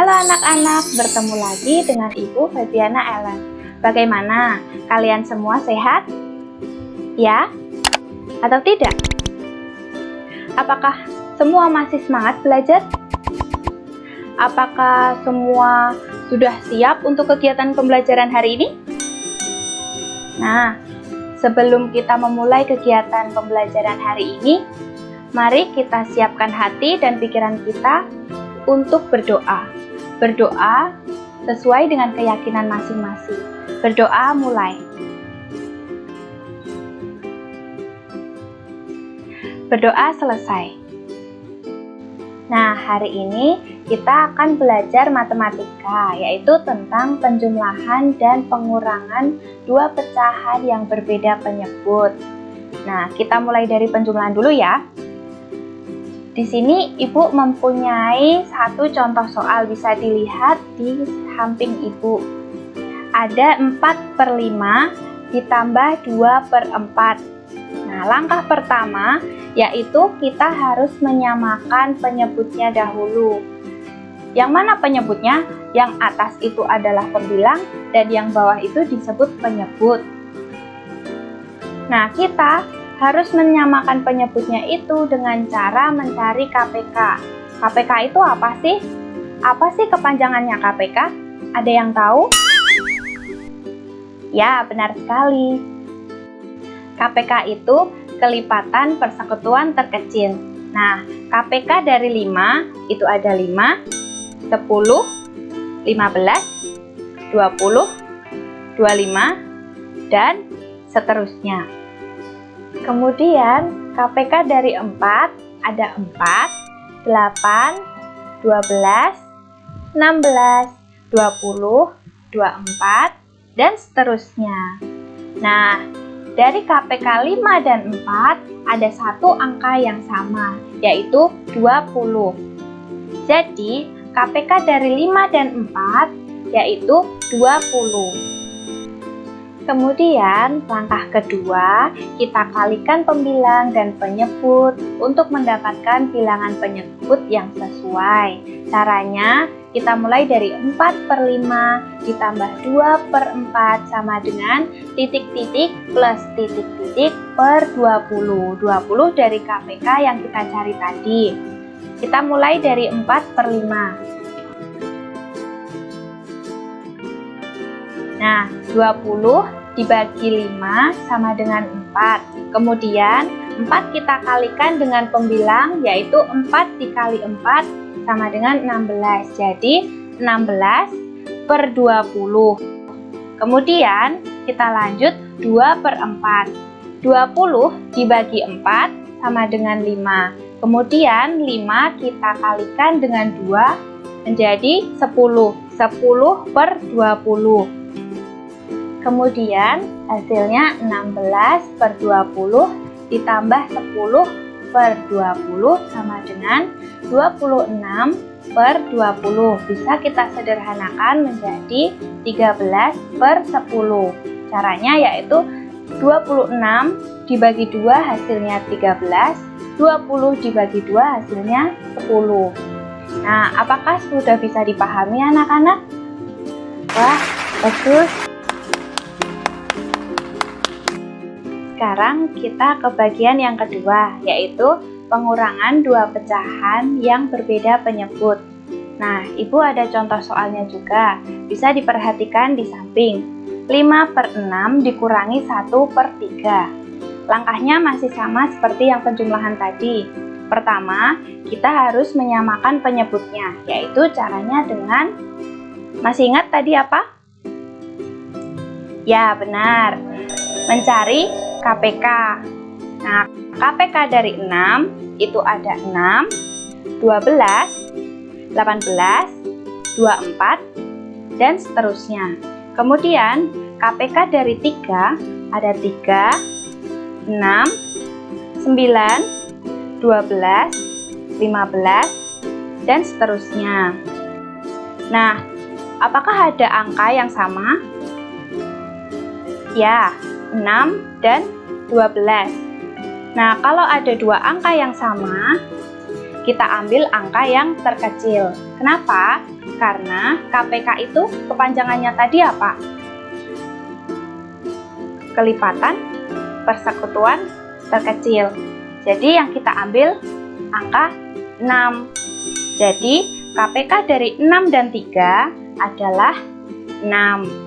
Halo anak-anak, bertemu lagi dengan Ibu Febiana Ellen. Bagaimana? Kalian semua sehat? Ya? Atau tidak? Apakah semua masih semangat belajar? Apakah semua sudah siap untuk kegiatan pembelajaran hari ini? Nah, sebelum kita memulai kegiatan pembelajaran hari ini, mari kita siapkan hati dan pikiran kita untuk berdoa. Berdoa sesuai dengan keyakinan masing-masing. Berdoa mulai. Berdoa selesai. Nah, hari ini kita akan belajar matematika, yaitu tentang penjumlahan dan pengurangan dua pecahan yang berbeda penyebut. Nah, kita mulai dari penjumlahan dulu ya. Di sini Ibu mempunyai satu contoh soal, bisa dilihat di samping Ibu. Ada 4/5 ditambah 2/4. Nah, langkah pertama yaitu kita harus menyamakan penyebutnya dahulu. Yang mana penyebutnya? Yang atas itu adalah pembilang dan yang bawah itu disebut penyebut. Nah, kita harus menyamakan penyebutnya itu dengan cara mencari KPK. KPK itu apa sih? Apa sih kepanjangannya KPK? Ada yang tahu? Ya, benar sekali. KPK itu kelipatan persekutuan terkecil. Nah, KPK dari 5 itu ada 5, 10, 15, 20, 25, dan seterusnya. Kemudian KPK dari 4 ada 4, 8, 12, 16, 20, 24, dan seterusnya. Nah, dari KPK 5 dan 4 ada satu angka yang sama, yaitu 20. Jadi, KPK dari 5 dan 4 yaitu 20. Kemudian, langkah kedua, kita kalikan pembilang dan penyebut untuk mendapatkan bilangan penyebut yang sesuai. Caranya, kita mulai dari 4/5 ditambah 2/4 sama dengan titik-titik plus titik-titik per 20. 20 dari KPK yang kita cari tadi. Kita mulai dari 4/5. Nah, 20 dibagi 5 sama dengan 4. Kemudian, 4 kita kalikan dengan pembilang, yaitu 4 dikali 4 sama dengan 16. Jadi, 16 per 20. Kemudian, kita lanjut 2/4. 20 dibagi 4 sama dengan 5. Kemudian, 5 kita kalikan dengan 2 menjadi 10. 10 per 20. Kemudian hasilnya 16 per 20 ditambah 10 per 20 sama dengan 26 per 20. Bisa kita sederhanakan menjadi 13 per 10. Caranya yaitu 26 dibagi 2 hasilnya 13, 20 dibagi 2 hasilnya 10. Nah, apakah sudah bisa dipahami anak-anak? Wah, bagus. Sekarang kita ke bagian yang kedua, yaitu pengurangan dua pecahan yang berbeda penyebut. Nah, Ibu ada contoh soalnya juga, bisa diperhatikan di samping. 5/6 dikurangi 1/3. Langkahnya masih sama seperti yang penjumlahan tadi. Pertama, kita harus menyamakan penyebutnya, yaitu caranya dengan, masih ingat tadi apa? Ya, benar. Mencari KPK. Nah, KPK dari 6 itu ada 6, 12, 18, 24, dan seterusnya. Kemudian, KPK dari 3 ada 3, 6, 9, 12, 15, dan seterusnya. Nah, apakah ada angka yang sama? Ya, 6 dan 12. Nah, kalau ada dua angka yang sama, kita ambil angka yang terkecil. Kenapa? Karena KPK itu kepanjangannya tadi apa? Kelipatan persekutuan terkecil. Jadi yang kita ambil angka 6. Jadi KPK dari 6 dan 3 adalah 6.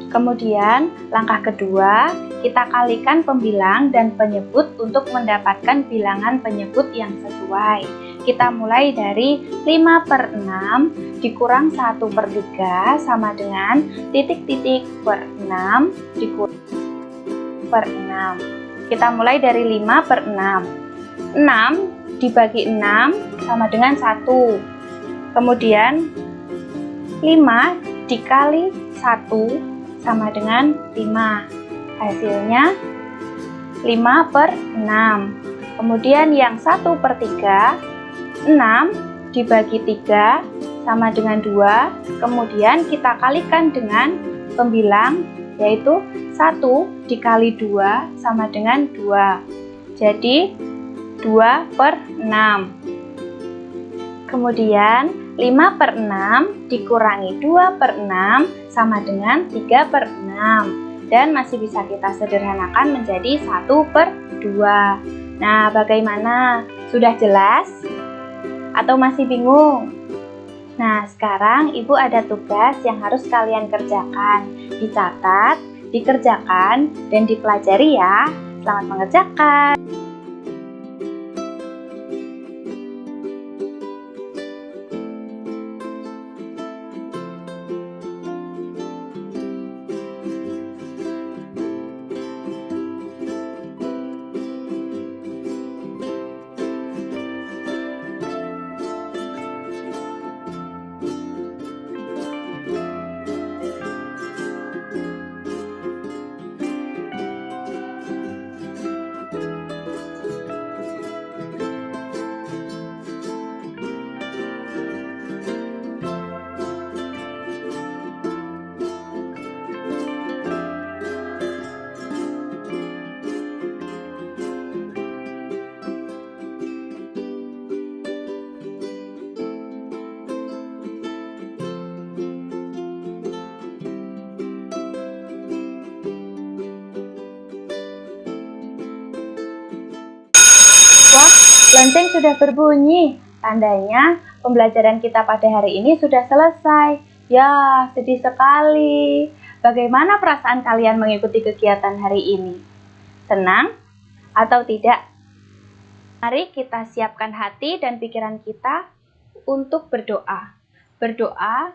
Kemudian langkah kedua, kita kalikan pembilang dan penyebut untuk mendapatkan bilangan penyebut yang sesuai. Kita mulai dari 5/6 dikurang 1/3 sama dengan titik-titik per 6 dikurang per 6. Kita mulai dari 5/6. 6 dibagi 6 sama dengan 1. Kemudian 5 dikali 1 sama dengan 5. Hasilnya 5/6. Kemudian yang 1/3, 6 dibagi 3 sama dengan 2. Kemudian kita kalikan dengan pembilang, yaitu 1 dikali 2 sama dengan 2. Jadi 2/6. Kemudian 5/6 dikurangi 2/6 sama dengan 3/6. Dan masih bisa kita sederhanakan menjadi 1/2. Nah, bagaimana? Sudah jelas? Atau masih bingung? Nah, sekarang Ibu ada tugas yang harus kalian kerjakan. Dicatat, dikerjakan, dan dipelajari ya. Selamat mengerjakan! Wah, lonceng sudah berbunyi. Tandanya pembelajaran kita pada hari ini sudah selesai. Ya, sedih sekali. Bagaimana perasaan kalian mengikuti kegiatan hari ini? Senang atau tidak? Mari kita siapkan hati dan pikiran kita untuk berdoa. Berdoa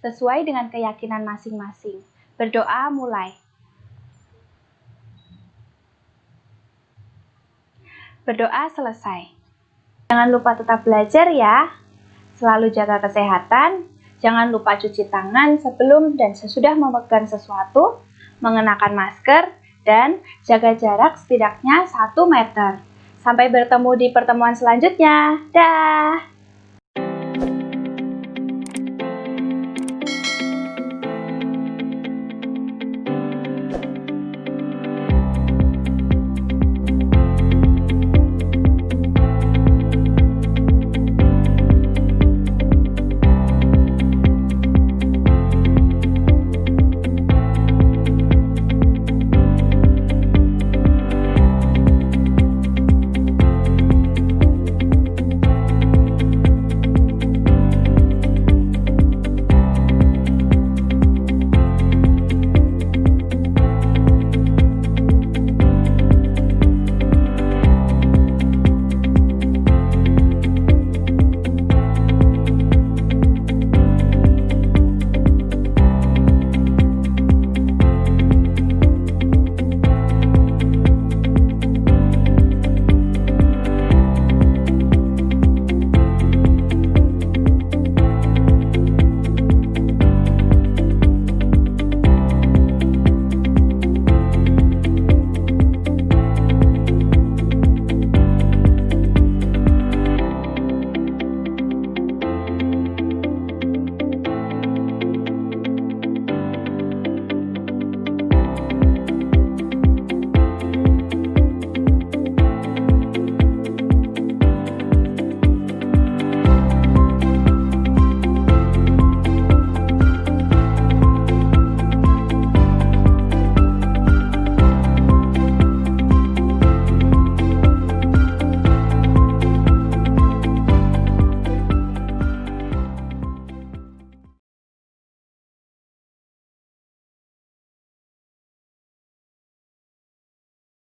sesuai dengan keyakinan masing-masing. Berdoa mulai. Berdoa selesai. Jangan lupa tetap belajar ya. Selalu jaga kesehatan. Jangan lupa cuci tangan sebelum dan sesudah memegang sesuatu, mengenakan masker, dan jaga jarak setidaknya 1 meter. Sampai bertemu di pertemuan selanjutnya. Dah.